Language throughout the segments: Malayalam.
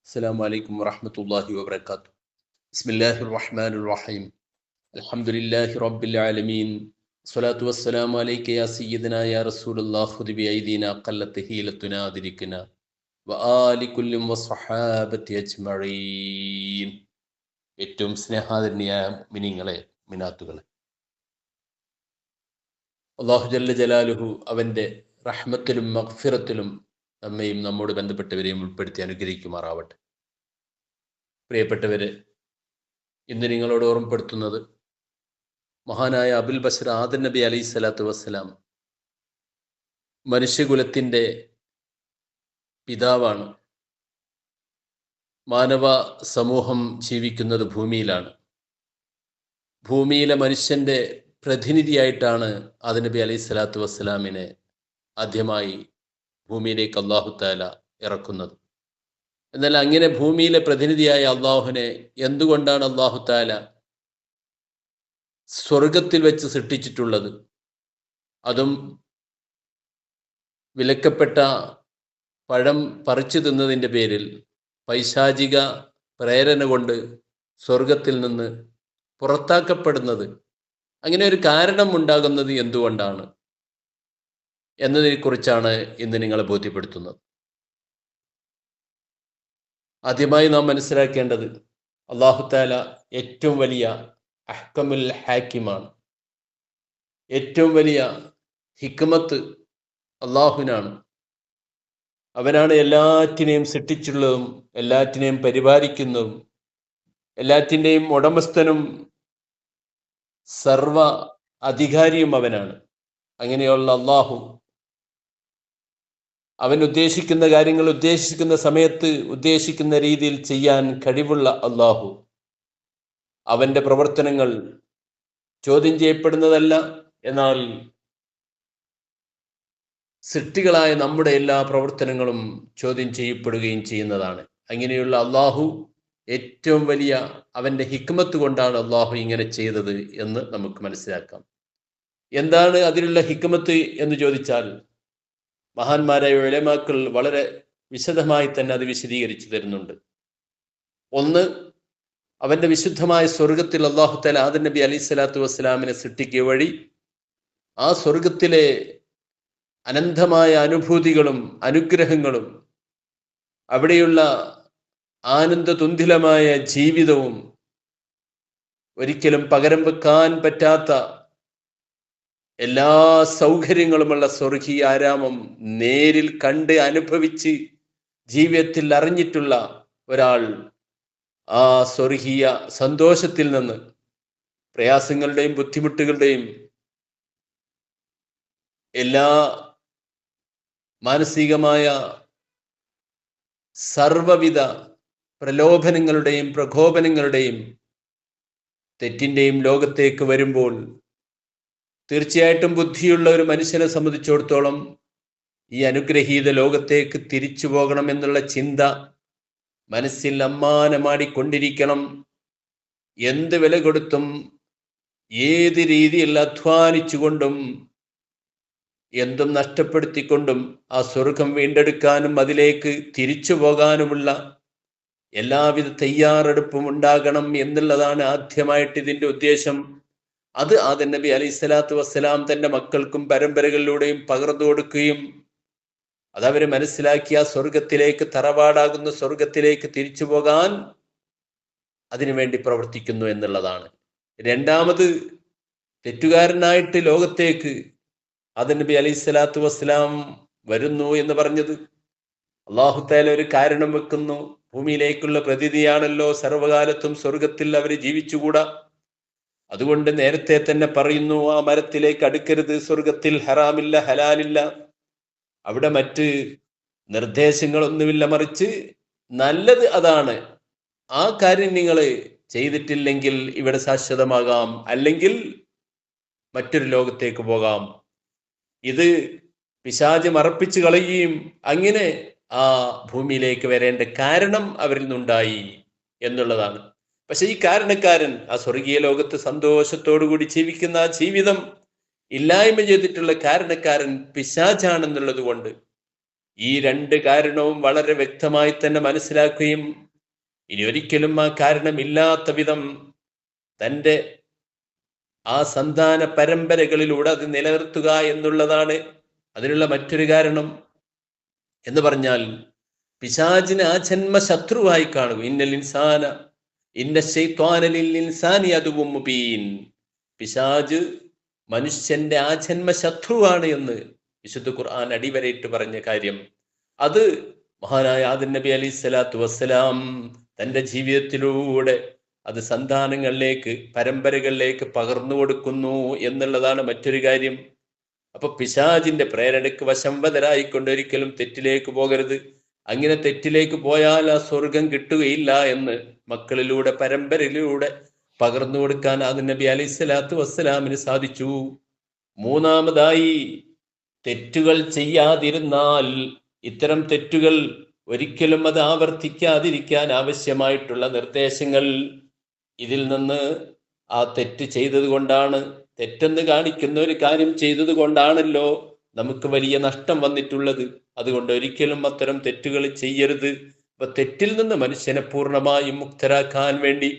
السلام عليكم ورحمة الله وبركاته. بسم الله الرحمن الرحيم. الحمد لله رب العالمين. الصلاة والسلام عليك يا سيدنا يا رسول الله. خذ بأيدينا قلت هيلتنا أدركنا وآل كل وصحابة أجمعين. ഏറ്റവും സ്നേഹാദരണിയായ മിനിങ്ങളെ മിനാത്തുകളെ, അല്ലാഹു ജല്ല ജലാലുഹു അവൻ്റെ റഹ്മത്തിലും മഗ്ഫിറത്തിലും നമ്മയും നമ്മോട് ബന്ധപ്പെട്ടവരെയും ഉൾപ്പെടുത്തി അനുഗ്രഹിക്കുമാറാവട്ടെ. പ്രിയപ്പെട്ടവരെ, ഇന്ന് നിങ്ങളോട് ഓർമ്മപ്പെടുത്തുന്നത് മഹാനായ അബുൽ ബശർ ആദം നബി അലൈഹി സ്വലാത്തു വസ്സലാം മനുഷ്യകുലത്തിൻ്റെ പിതാവാണ്. മാനവ സമൂഹം ജീവിക്കുന്നത് ഭൂമിയിലാണ്. ഭൂമിയിലെ മനുഷ്യൻ്റെ പ്രതിനിധിയായിട്ടാണ് ആദം നബി അലൈഹി സ്വലാത്തു വസ്സലാമിനെ ആദ്യമായി ഭൂമിയിലേക്ക് അല്ലാഹു തആല ഇറക്കുന്നത്. എന്നാൽ അങ്ങനെ ഭൂമിയിലെ പ്രതിനിധിയായ അള്ളാഹുവിനെ എന്തുകൊണ്ടാണ് അല്ലാഹു തആല സ്വർഗത്തിൽ വെച്ച് സൃഷ്ടിച്ചിട്ടുള്ളത്? അതും വിലക്കപ്പെട്ട പഴം പറിച്ചു തിന്നതിൻ്റെ പേരിൽ പൈശാചിക പ്രേരണ കൊണ്ട് സ്വർഗത്തിൽ നിന്ന് പുറത്താക്കപ്പെടുന്നത്, അങ്ങനെ ഒരു കാരണം ഉണ്ടാകുന്നത് എന്തുകൊണ്ടാണ് എന്നതിനെക്കുറിച്ചാണ് ഇന്ന് നിങ്ങളെ ബോധ്യപ്പെടുത്തുന്നത്. ആദ്യമായി നാം മനസ്സിലാക്കേണ്ടത്, അല്ലാഹു തആല ഏറ്റവും വലിയ അഹ്കമുൽ ഹാക്കിമാണ്. ഏറ്റവും വലിയ ഹിക്മത്ത് അള്ളാഹുവിനാണ്. അവനാണ് എല്ലാറ്റിനെയും സൃഷ്ടിച്ചുള്ളതും എല്ലാറ്റിനെയും പരിപാലിക്കുന്നതും എല്ലാറ്റിൻ്റെയും ഉടമസ്ഥനും സർവ അധികാരിയും അവനാണ്. അങ്ങനെയുള്ള അള്ളാഹു അവൻ ഉദ്ദേശിക്കുന്ന കാര്യങ്ങൾ ഉദ്ദേശിക്കുന്ന സമയത്ത് ഉദ്ദേശിക്കുന്ന രീതിയിൽ ചെയ്യാൻ കഴിവുള്ള അള്ളാഹു, അവൻ്റെ പ്രവർത്തനങ്ങൾ ചോദ്യം ചെയ്യപ്പെടുന്നതല്ല. എന്നാൽ സൃഷ്ടികളായ നമ്മുടെ എല്ലാ പ്രവർത്തനങ്ങളും ചോദ്യം ചെയ്യപ്പെടുകയും ചെയ്യുന്നതാണ്. അങ്ങനെയുള്ള അള്ളാഹു ഏറ്റവും വലിയ അവൻ്റെ ഹിക്മത്ത് കൊണ്ടാണ് അള്ളാഹു ഇങ്ങനെ ചെയ്തത് എന്ന് നമുക്ക് മനസ്സിലാക്കാം. എന്താണ് അതിലുള്ള ഹിക്മത്ത് എന്ന് ചോദിച്ചാൽ, മഹാന്മാരായ ഉലമാക്കൾ വളരെ വിശദമായി തന്നെ അത് വിശദീകരിച്ചു തരുന്നുണ്ട്. ഒന്ന്, അവൻ്റെ വിശുദ്ധമായ സ്വർഗത്തിൽ അല്ലാഹു തആല ആദം നബി അലൈഹി സ്വലാത്തു വസ്സലാമിനെ സൃഷ്ടിക്കുക വഴി ആ സ്വർഗത്തിലെ അനന്തമായ അനുഭൂതികളും അനുഗ്രഹങ്ങളും അവിടെയുള്ള ആനന്ദതുന്തിലമായ ജീവിതവും ഒരിക്കലും പകരം വെക്കാൻ പറ്റാത്ത എല്ലാ സൗകര്യങ്ങളുമുള്ള സ്വർഗീയ ആരാമം നേരിൽ കണ്ട് അനുഭവിച്ച് ജീവിതത്തിൽ അറിഞ്ഞിട്ടുള്ള ഒരാൾ ആ സ്വർഗീയ സന്തോഷത്തിൽ നിന്ന് പ്രയാസങ്ങളുടെയും ബുദ്ധിമുട്ടുകളുടെയും എല്ലാ മാനസികമായ സർവവിധ പ്രലോഭനങ്ങളുടെയും പ്രകോപനങ്ങളുടെയും തെറ്റിൻ്റെയും ലോകത്തേക്ക് വരുമ്പോൾ തീർച്ചയായിട്ടും ബുദ്ധിയുള്ള ഒരു മനുഷ്യനെ സംബന്ധിച്ചിടത്തോളം ഈ അനുഗ്രഹീത ലോകത്തേക്ക് തിരിച്ചു പോകണം എന്നുള്ള ചിന്ത മനസ്സിൽ അമ്മാനമാടിക്കൊണ്ടിരിക്കണം. എന്ത് വില കൊടുത്തും ഏത് രീതിയിൽ അധ്വാനിച്ചുകൊണ്ടും എന്തും നഷ്ടപ്പെടുത്തിക്കൊണ്ടും ആ സ്വർഗം വീണ്ടെടുക്കാനും അതിലേക്ക് തിരിച്ചു പോകാനുമുള്ള എല്ലാവിധ തയ്യാറെടുപ്പും ഉണ്ടാകണം എന്നുള്ളതാണ് ആദ്യമായിട്ട് ഇതിൻ്റെ ഉദ്ദേശം. അത് ആദം നബി അലൈഹി സ്വലാത്തു വസ്സലാം തൻ്റെ മക്കൾക്കും പരമ്പരകളിലൂടെയും പകർന്നു കൊടുക്കുകയും അതവര് മനസ്സിലാക്കിയ സ്വർഗത്തിലേക്ക്, തറവാടാകുന്ന സ്വർഗത്തിലേക്ക് തിരിച്ചു പോകാൻ അതിനുവേണ്ടി പ്രവർത്തിക്കുന്നു എന്നുള്ളതാണ്. രണ്ടാമത്, തെറ്റുകാരനായിട്ട് ലോകത്തേക്ക് ആദം നബി അലൈഹി സ്വലാത്തു വസ്സലാം വരുന്നു എന്ന് പറഞ്ഞത്, അല്ലാഹു തആല ഒരു കാരണം വെക്കുന്നു. ഭൂമിയിലേക്കുള്ള പ്രതിനിധിയാണല്ലോ, സർവകാലത്തും സ്വർഗത്തിൽ അവർ ജീവിച്ചുകൂടാ. അതുകൊണ്ട് നേരത്തെ തന്നെ പറയുന്നു, ആ മരത്തിലേക്ക് അടുക്കരുത്, സ്വർഗത്തിൽ ഹറാമില്ല, ഹലാലില്ല, അവിടെ മറ്റ് നിർദ്ദേശങ്ങളൊന്നുമില്ല, മറിച്ച് നല്ലത് അതാണ്. ആ കാര്യം നിങ്ങൾ ചെയ്തിട്ടില്ലെങ്കിൽ ഇവിടെ ശാശ്വതമാകാം, അല്ലെങ്കിൽ മറ്റൊരു ലോകത്തേക്ക് പോകാം. ഇത് പിശാച് മറപ്പിച്ച് കളയുകയും അങ്ങനെ ആ ഭൂമിയിലേക്ക് വരേണ്ട കാരണം അവരിൽ നിന്നുണ്ടായി എന്നുള്ളതാണ്. പക്ഷെ ഈ കാരണക്കാരൻ, ആ സ്വർഗീയ ലോകത്ത് സന്തോഷത്തോടുകൂടി ജീവിക്കുന്ന ആ ജീവിതം ഇല്ലായ്മ ചെയ്തിട്ടുള്ള കാരണക്കാരൻ പിശാചാണെന്നുള്ളത് കൊണ്ട് ഈ രണ്ട് കാരണവും വളരെ വ്യക്തമായി തന്നെ മനസ്സിലാക്കുകയും ഇനി ഒരിക്കലും ആ കാരണമില്ലാത്ത വിധം തൻ്റെ ആ സന്താന പരമ്പരകളിലൂടെ അത് നിലനിർത്തുക എന്നുള്ളതാണ് അതിനുള്ള മറ്റൊരു കാരണം. എന്ന് പറഞ്ഞാൽ പിശാചിനെ ആ ജന്മ ശത്രുവായി കാണുക. പിശാജ് മനുഷ്യന്റെ ആ ജന്മ ശത്രുവാണ് എന്ന് വിശുദ്ധ ഖുർആൻ അടിവരയിട്ട് പറഞ്ഞ കാര്യം, അത് മഹാനായ ആദം നബി അലൈഹി സ്വലാത്തു വസ്സലാം തന്റെ ജീവിതത്തിലൂടെ അത് സന്താനങ്ങളിലേക്ക്, പരമ്പരകളിലേക്ക് പകർന്നു കൊടുക്കുന്നു എന്നുള്ളതാണ് മറ്റൊരു കാര്യം. അപ്പൊ പിശാചിന്റെ പ്രേരണയ്ക്ക് വശംവദരായിക്കൊണ്ട് ഒരിക്കലും തെറ്റിലേക്ക് പോകരുത്. അങ്ങനെ തെറ്റിലേക്ക് പോയാൽ ആ സ്വർഗം കിട്ടുകയില്ല എന്ന് മക്കളിലൂടെ, പരമ്പരയിലൂടെ പകർന്നു കൊടുക്കാൻ ആദം നബി അലൈഹി സ്വലാത്തു വസ്സലാമിന് സാധിച്ചു. മൂന്നാമതായി, തെറ്റുകൾ ചെയ്യാതിരുന്നാൽ, ഇത്തരം തെറ്റുകൾ ഒരിക്കലും അത് ആവർത്തിക്കാതിരിക്കാൻ ആവശ്യമായിട്ടുള്ള നിർദ്ദേശങ്ങൾ ഇതിൽ നിന്ന്, ആ തെറ്റ് ചെയ്തത് കൊണ്ടാണ്, തെറ്റെന്ന് കാണിക്കുന്ന ഒരു കാര്യം ചെയ്തത് കൊണ്ടാണല്ലോ നമുക്ക് വലിയ നഷ്ടം വന്നിട്ടുള്ളത്. അതുകൊണ്ട് ഒരിക്കലും അത്തരം തെറ്റുകൾ ചെയ്യരുത്. അപ്പൊ തെറ്റിൽ നിന്ന് മനുഷ്യനെ പൂർണ്ണമായും മുക്തരാക്കാൻ വേണ്ടി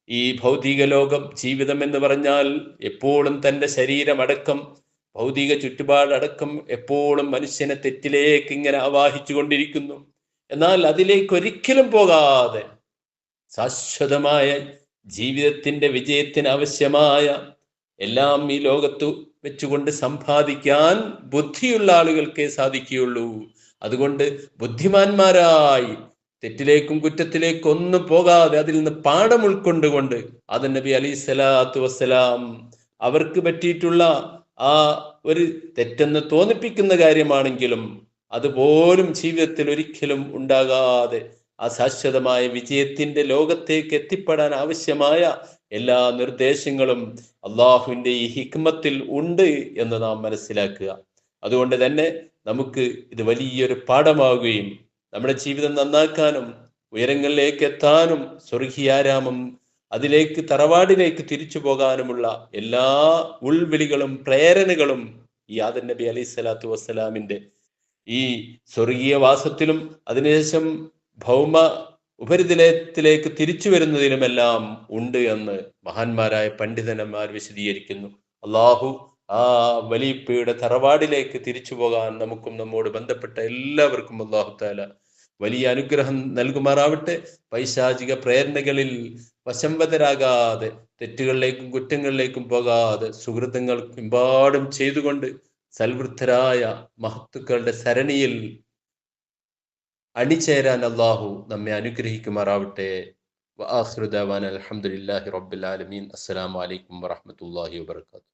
ഈ ഭൗതിക ലോകം, ജീവിതം എന്ന് പറഞ്ഞാൽ എപ്പോഴും തൻ്റെ ശരീരമടക്കം, ഭൗതിക ചുറ്റുപാടടക്കം എപ്പോഴും മനുഷ്യനെ തെറ്റിലേക്ക് ഇങ്ങനെ ആവാഹിച്ചു കൊണ്ടിരിക്കുന്നു. എന്നാൽ അതിലേക്ക് ഒരിക്കലും പോകാതെ ശാശ്വതമായ ജീവിതത്തിന്റെ വിജയത്തിന് ആവശ്യമായ എല്ലാം ഈ ലോകത്ത് വെച്ചുകൊണ്ട് സമ്പാദിക്കാൻ ബുദ്ധിയുള്ള ആളുകൾക്കേ സാധിക്കുകയുള്ളൂ. അതുകൊണ്ട് ബുദ്ധിമാന്മാരായി തെറ്റിലേക്കും കുറ്റത്തിലേക്കും ഒന്നും പോകാതെ അതിൽ നിന്ന് പാഠം ഉൾക്കൊണ്ടുകൊണ്ട് ആദം നബി അലൈഹി സ്വലാത്തു വസ്സലാം അവർക്ക് പറ്റിയിട്ടുള്ള ആ ഒരു തെറ്റെന്ന് തോന്നിപ്പിക്കുന്ന കാര്യമാണെങ്കിലും അതുപോലും ജീവിതത്തിൽ ഒരിക്കലും ഉണ്ടാകാതെ ആ ശാശ്വതമായ വിജയത്തിന്റെ ലോകത്തേക്ക് എത്തിപ്പെടാൻ ആവശ്യമായ എല്ലാ നിർദ്ദേശങ്ങളും അള്ളാഹുവിന്റെ ഈ ഹിക്മത്തിൽ ഉണ്ട് എന്ന് നാം മനസ്സിലാക്കുക. അതുകൊണ്ട് തന്നെ നമുക്ക് ഇത് വലിയൊരു പാഠമാവുകയും നമ്മുടെ ജീവിതം നന്നാക്കാനും ഉയരങ്ങളിലേക്ക് എത്താനും സ്വർഗീയാരാമം, അതിലേക്ക്, തറവാടിലേക്ക് തിരിച്ചു പോകാനുമുള്ള എല്ലാ ഉൾവിളികളും പ്രേരണകളും ഈ ആദം നബി അലൈഹി സ്വലാത്തു വസ്സലാമിന്റെ ഈ സ്വർഗീയവാസത്തിലും അതിനുശേഷം ഭൗമ ഉപരിതലത്തിലേക്ക് തിരിച്ചു വരുന്നതിലുമെല്ലാം ഉണ്ട് എന്ന് മഹാന്മാരായ പണ്ഡിതന്മാർ വിശദീകരിക്കുന്നു. അള്ളാഹു ആ വലിയപ്പയുടെ തറവാടിലേക്ക് തിരിച്ചു പോകാൻ നമുക്കും നമ്മോട് ബന്ധപ്പെട്ട എല്ലാവർക്കും അള്ളാഹു താല വലിയ അനുഗ്രഹം നൽകുമാറാവട്ടെ. പൈശാചിക പ്രേരണകളിൽ വശംവദരാകാതെ, തെറ്റുകളിലേക്കും കുറ്റങ്ങളിലേക്കും പോകാതെ, സുഹൃത്തുങ്ങൾ എമ്പാടും ചെയ്തുകൊണ്ട് സൽവൃദ്ധരായ മഹത്തുക്കളുടെ സരണിയിൽ അണിചേരാൻ അള്ളാഹു നമ്മെ അനുഗ്രഹിക്കുമാറാവട്ടെ. വആഖിറു ദഅവാന അൽഹംദുലില്ലാഹി റബ്ബിൽ ആലമീൻ. അസ്സലാമു അലൈക്കും വറഹ്മത്തുള്ളാഹി വബറകാതുഹു.